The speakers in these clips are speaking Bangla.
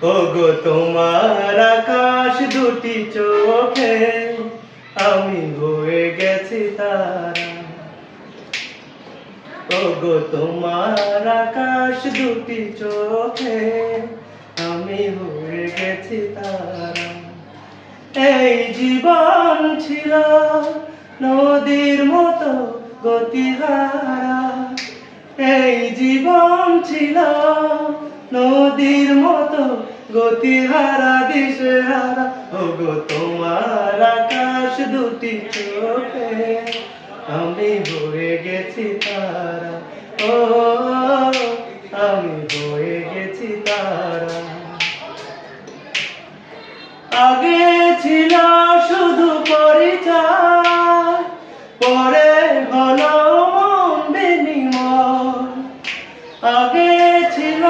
ওগো তোমার আকাশ দুটি চোখে আমি হয়ে গেছি তারা। ওগো তোমার আকাশ দুটি চোখে আমি হয়ে গেছি তারা। এই জীবন ছিল নদীর মতো গতিহারা, এই জীবন ছিল নদীর মতো গতিহারা দিশেহারা। ওগো তোমার আকাশ দুটি চোখে আমি হয়ে গেছি তারা। ও আমি হয়ে গেছি তারা। আগে ছিল শুধু পরিচয়, পরে হলো মন বিনিময়। আগে ছিল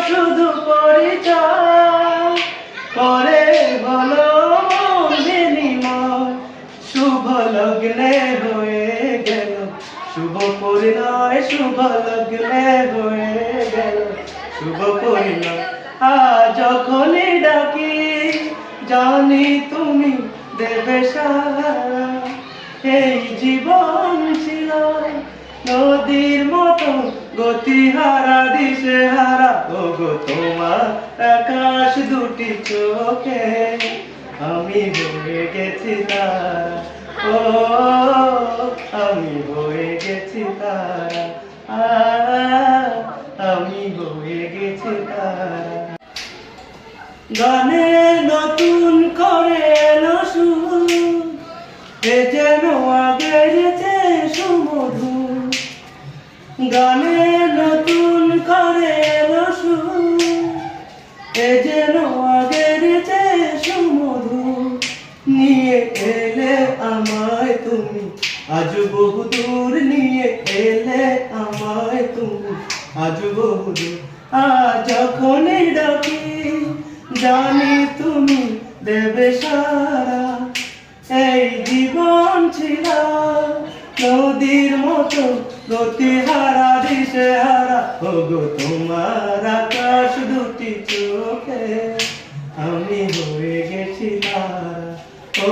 শুধু পরিচয়, পরে হলো মন বিনিময়। শুভ লগ্নে হয়ে গেল শুভ পরিণয়, শুভ লগ্নে হয়ে গেল শুভ পরিণয়। আজ যখনই ডাকি জানি তুমি দেবে সারা। এই জীবন ছিল নদীর মতো গতিহারা দিশেহারা। ওগো তোমার আকাশ দুটি চোখে আমি হয়ে গেছি তারা। ও আমি হয়ে গেছি তারা, আমি হয়ে গেছি তারা। গানে নতুন করে এলো সুর, এ যেন আগের চেয়ে সুমধুর। গানে নতুন করে এলো সুর, এ যেন আগের চেয়ে সুমধুর। নিয়ে এলে আমায় তুমি আজ বহুদূর, নিয়ে এলে আমায় তুমি আজ বহুদূর। আজ যখনই ডাকি জানি তুমি দেবে সারা। এই জীবন ছিল নদীর মতো গতিহারা দিশেহারা। ওগো তোমার আকাশ দুটি চোখে আমি হয়ে গেছি তারা। ও